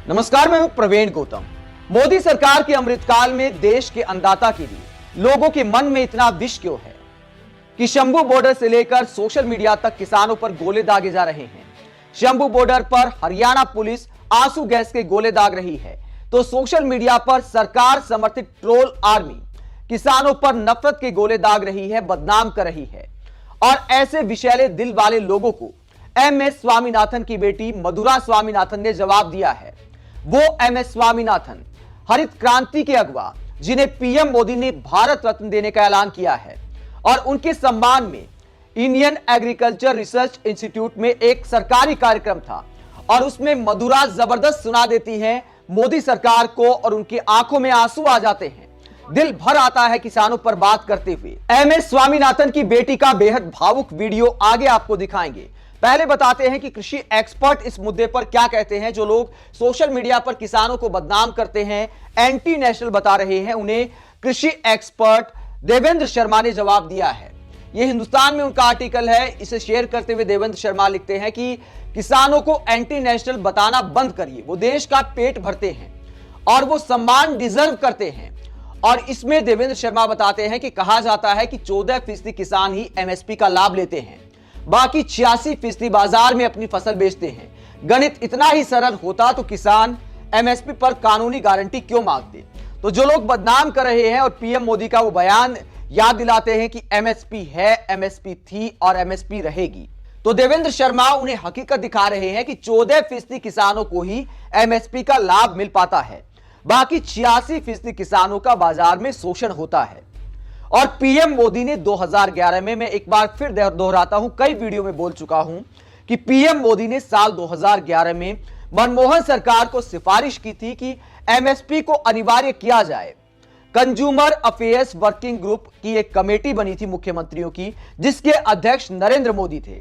नमस्कार, मैं हूं प्रवीण गौतम। मोदी सरकार के अमृतकाल में देश के अन्नदाता के लिए लोगों के मन में इतना विष क्यों है कि शंभू बॉर्डर से लेकर सोशल मीडिया तक किसानों पर गोले दागे जा रहे हैं। शंभू बॉर्डर पर हरियाणा पुलिस आंसू गैस के गोले दाग रही है, तो सोशल मीडिया पर सरकार समर्थित ट्रोल आर्मी किसानों पर नफरत के गोले दाग रही है, बदनाम कर रही है। और ऐसे विषैले दिल वाले लोगों को एमएस स्वामीनाथन की बेटी मधुरा स्वामीनाथन ने जवाब दिया है। वो एमएस स्वामीनाथन हरित क्रांति के अगवा, जिन्हें पीएम मोदी ने भारत रत्न देने का ऐलान किया है, और उनके सम्मान में इंडियन एग्रीकल्चर रिसर्च इंस्टीट्यूट में एक सरकारी कार्यक्रम था और उसमें मधुरा जबरदस्त सुना देती हैं मोदी सरकार को और उनकी आंखों में आंसू आ जाते हैं। दिल भर आता है किसानों पर बात करते हुए। एमएस स्वामीनाथन की बेटी का बेहद भावुक वीडियो आगे आपको दिखाएंगे। पहले बताते हैं कि कृषि एक्सपर्ट इस मुद्दे पर क्या कहते हैं। जो लोग सोशल मीडिया पर किसानों को बदनाम करते हैं, एंटी नेशनल बता रहे हैं, उन्हें कृषि एक्सपर्ट देवेंद्र शर्मा ने जवाब दिया है। यह हिंदुस्तान में उनका आर्टिकल है। इसे शेयर करते हुए देवेंद्र शर्मा लिखते हैं कि किसानों को एंटी नेशनल बताना बंद करिए। वो देश का पेट भरते हैं और वो सम्मान डिजर्व करते हैं। और इसमें देवेंद्र शर्मा बताते हैं कि कहा जाता है कि 14% किसान ही एमएसपी का लाभ लेते हैं, बाकी 86% बाजार में अपनी फसल बेचते हैं। गणित इतना ही सरल होता तो किसान एमएसपी पर कानूनी गारंटी क्यों मांगते। तो जो लोग बदनाम कर रहे हैं और पीएम मोदी का वो बयान याद दिलाते हैं कि एमएसपी है, एमएसपी थी और एमएसपी रहेगी, तो देवेंद्र शर्मा उन्हें हकीकत दिखा रहे हैं कि 14% किसानों को ही एमएसपी का लाभ मिल पाता है, बाकी 86% किसानों का बाजार में शोषण होता है। और पीएम मोदी ने 2011 में, मैं एक बार फिर दोहराता हूं, कई वीडियो में बोल चुका हूं कि पीएम मोदी ने साल 2011 में मनमोहन सरकार को सिफारिश की थी कि एमएसपी को अनिवार्य किया जाए। कंज्यूमर अफेयर्स वर्किंग ग्रुप की एक कमेटी बनी थी मुख्यमंत्रियों की, जिसके अध्यक्ष नरेंद्र मोदी थे,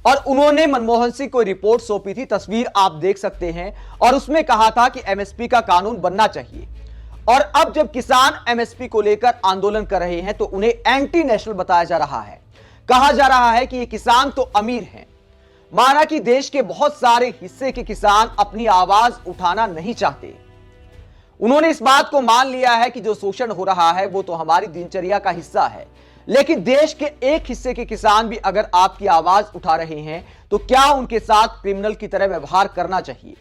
और उन्होंने मनमोहन सिंह को रिपोर्ट सौंपी थी। तस्वीर आप देख सकते हैं। और उसमें कहा था कि एमएसपी का कानून बनना चाहिए। और अब जब किसान एमएसपी को लेकर आंदोलन कर रहे हैं तो उन्हें एंटी नेशनल बताया जा रहा है। कहा जा रहा है कि ये किसान तो अमीर हैं, माना कि देश के बहुत सारे हिस्से के किसान अपनी आवाज उठाना नहीं चाहते। उन्होंने इस बात को मान लिया है कि जो शोषण हो रहा है वो तो हमारी दिनचर्या का हिस्सा है, लेकिन देश के एक हिस्से के किसान भी अगर आपकी आवाज उठा रहे हैं तो क्या उनके साथ क्रिमिनल की तरह व्यवहार करना चाहिए।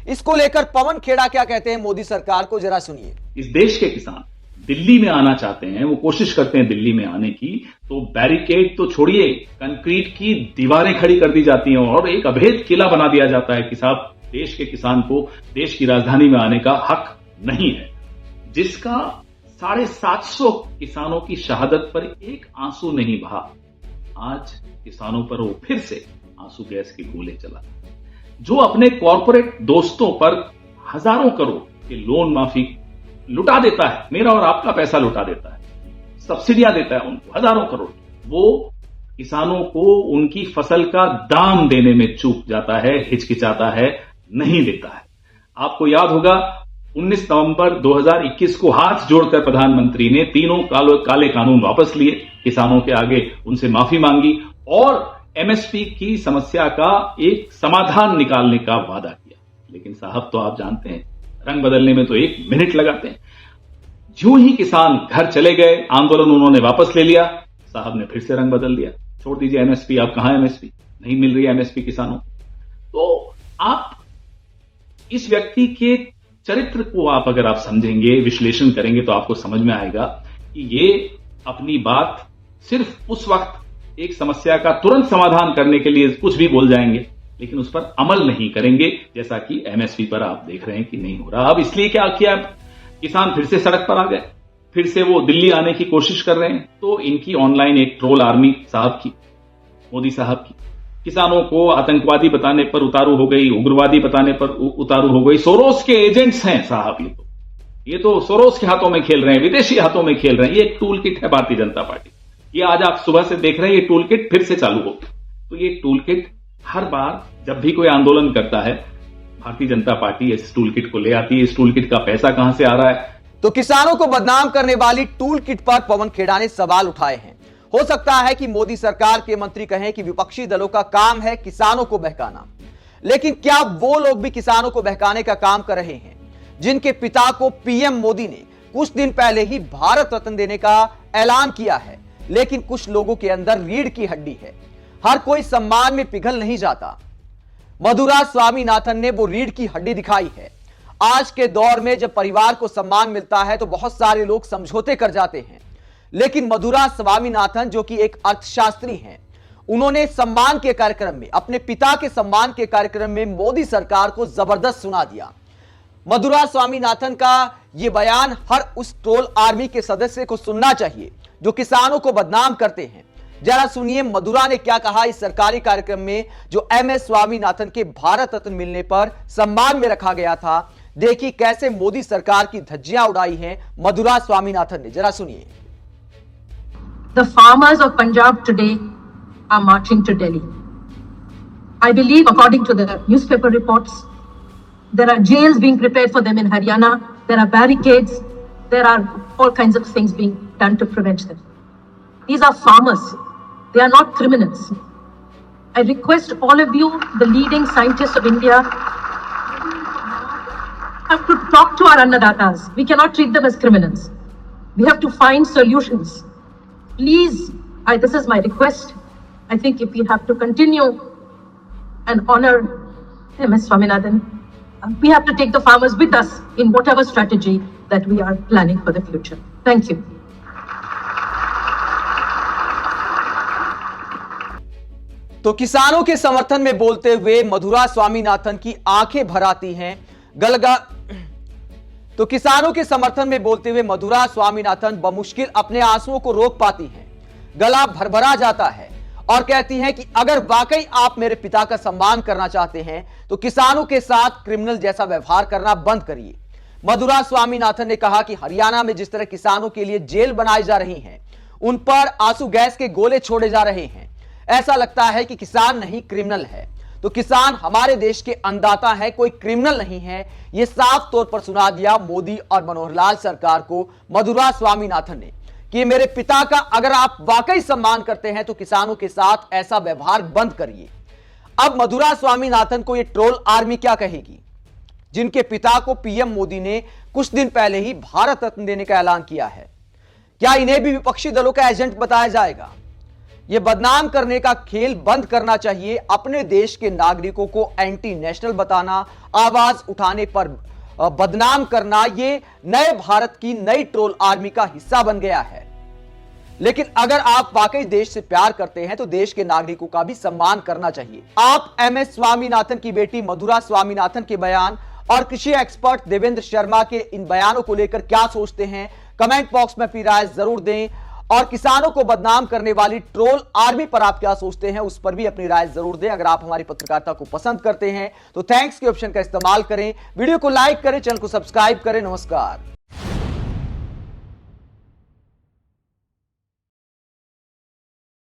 इसको लेकर पवन खेड़ा क्या कहते हैं मोदी सरकार को, जरा सुनिए। इस देश के किसान दिल्ली में आना चाहते हैं, वो कोशिश करते हैं दिल्ली में आने की, तो बैरिकेड तो छोड़िए, कंक्रीट की दीवारें खड़ी कर दी जाती हैं और एक अभेद किला बना दिया जाता है कि साहब देश के किसान को देश की राजधानी में आने का हक नहीं है। जिसका 750 किसानों की शहादत पर एक आंसू नहीं बहा, आज किसानों पर वो फिर से आंसू गैस के गोले चला। जो अपने कॉर्पोरेट दोस्तों पर हजारों करोड़ के लोन माफी लुटा देता है, मेरा और आपका पैसा लुटा देता है, सब्सिडियां देता है उनको हजारों करोड़, वो किसानों को उनकी फसल का दाम देने में चूक जाता है, हिचकिचाता है, नहीं देता है। आपको याद होगा 19 नवंबर 2021 को हाथ जोड़कर प्रधानमंत्री ने तीनों काले कानून वापस लिए, किसानों के आगे उनसे माफी मांगी और एमएसपी की समस्या का एक समाधान निकालने का वादा किया। लेकिन साहब तो आप जानते हैं, रंग बदलने में तो 1 मिनट लगाते हैं। जो ही किसान घर चले गए, आंदोलन उन्होंने वापस ले लिया, साहब ने फिर से रंग बदल दिया। छोड़ दीजिए एमएसपी, आप कहां एमएसपी, नहीं मिल रही है एमएसपी किसानों। तो आप इस व्यक्ति के चरित्र को आप अगर आप समझेंगे, विश्लेषण करेंगे, तो आपको समझ में आएगा कि ये अपनी बात सिर्फ उस वक्त एक समस्या का तुरंत समाधान करने के लिए कुछ भी बोल जाएंगे, लेकिन उस पर अमल नहीं करेंगे, जैसा कि एमएसपी पर आप देख रहे हैं कि नहीं हो रहा। अब इसलिए क्या किया, किसान फिर से सड़क पर आ गए, फिर से वो दिल्ली आने की कोशिश कर रहे हैं। तो इनकी ऑनलाइन एक ट्रोल आर्मी साहब की, मोदी साहब की, किसानों को आतंकवादी बताने पर उतारू हो गई, उग्रवादी बताने पर उतारू हो गई। सोरोस के एजेंट्स हैं साहब ये तो सोरोस के हाथों में खेल रहे हैं, विदेशी हाथों में खेल रहे हैं। ये एक टूल किट है भारतीय जनता पार्टी। ये आज आप सुबह से देख रहे हैं, ये टूल किट फिर से चालू हो। तो ये टूल किट हर बार जब भी कोई आंदोलन करता है, भारतीय जनता पार्टी इस टूल किट को ले आती है। इस टूल किट का पैसा कहां से आ रहा है। तो किसानों को बदनाम करने वाली टूल किट पर पवन खेड़ा ने सवाल उठाए हैं। हो सकता है कि मोदी सरकार के मंत्री कहें कि विपक्षी दलों का काम है किसानों को बहकाना, लेकिन क्या वो लोग भी किसानों को बहकाने का काम कर रहे हैं जिनके पिता को पीएम मोदी ने कुछ दिन पहले ही भारत रत्न देने का ऐलान किया है, लेकिन कुछ लोगों के अंदर रीढ़ की हड्डी है। हर कोई सम्मान में पिघल नहीं जाता। मधुरा स्वामीनाथन ने वो रीढ़ की हड्डी दिखाई है। आज के दौर में जब परिवार को सम्मान मिलता है तो बहुत सारे लोग समझौते कर जाते हैं, लेकिन मधुरा स्वामीनाथन जो कि एक अर्थशास्त्री हैं, उन्होंने सम्मान के कार्यक्रम में, अपने पिता के सम्मान के कार्यक्रम में मोदी सरकार को जबरदस्त सुना दिया। मधुरा स्वामीनाथन का यह बयान हर उस ट्रोल आर्मी के सदस्य को सुनना चाहिए जो किसानों को बदनाम करते हैं। जरा सुनिए मधुरा ने क्या कहा इस सरकारी कार्यक्रम में जो MS स्वामीनाथन के भारत रत्न मिलने पर सम्मान में रखा गया था। देखिए कैसे मोदी सरकार की धज्जियां उड़ाई हैं मधुरा स्वामीनाथन ने, जरा सुनिए। The farmers of Punjab today are marching to Delhi. I believe, according to the newspaper reports, there are jails being prepared for them in Haryana. There are barricades. There are all kinds of things being done to prevent them. These are farmers. They are not criminals. I request all of you, the leading scientists of India, have to talk to our Annadatas. We cannot treat them as criminals. We have to find solutions. Please, this is my request. I think if we have to continue and honor MS Swaminathan, we have to take the farmers with us in whatever strategy that we are planning for the future. Thank you. तो किसानों के समर्थन में बोलते हुए मधुरा स्वामीनाथन की आंखें भर आती हैं। किसानों के समर्थन में बोलते हुए मधुरा स्वामीनाथन बमुश्किल अपने आंसुओं को रोक पाती हैं। गला भरभरा जाता है और कहती हैं कि अगर वाकई आप मेरे पिता का सम्मान करना चाहते हैं तो किसानों के साथ क्रिमिनल जैसा व्यवहार करना बंद करिए। मधुरा स्वामीनाथन ने कहा कि हरियाणा में जिस तरह किसानों के लिए जेल बनाई जा रही हैं, उन पर आंसू गैस के गोले छोड़े जा रहे हैं, ऐसा लगता है कि किसान नहीं क्रिमिनल है। तो किसान हमारे देश के अन्नदाता है, कोई क्रिमिनल नहीं है। यह साफ तौर पर सुना दिया मोदी और मनोहर लाल सरकार को मधुरा स्वामीनाथन ने कि मेरे पिता का अगर आप वाकई सम्मान करते हैं तो किसानों के साथ ऐसा व्यवहार बंद करिए। अब मधुरा स्वामीनाथन को यह ट्रोल आर्मी क्या कहेगी जिनके पिता को पीएम मोदी ने कुछ दिन पहले ही भारत रत्न देने का ऐलान किया है? क्या इन्हें भी विपक्षी दलों का एजेंट बताया जाएगा? यह बदनाम करने का खेल बंद करना चाहिए। अपने देश के नागरिकों को एंटी नेशनल बताना, आवाज उठाने पर बदनाम करना, यह नए भारत की नई ट्रोल आर्मी का हिस्सा बन गया है। लेकिन अगर आप वाकई देश से प्यार करते हैं तो देश के नागरिकों का भी सम्मान करना चाहिए। आप MS स्वामीनाथन की बेटी मधुरा स्वामीनाथन के बयान और कृषि एक्सपर्ट देवेंद्र शर्मा के इन बयानों को लेकर क्या सोचते हैं? कमेंट बॉक्स में अपनी राय जरूर दें। और किसानों को बदनाम करने वाली ट्रोल आर्मी पर आप क्या सोचते हैं, उस पर भी अपनी राय जरूर दें। अगर आप हमारी पत्रकारिता को पसंद करते हैं तो थैंक्स के ऑप्शन का इस्तेमाल करें, वीडियो को लाइक करें, चैनल को सब्सक्राइब करें। नमस्कार।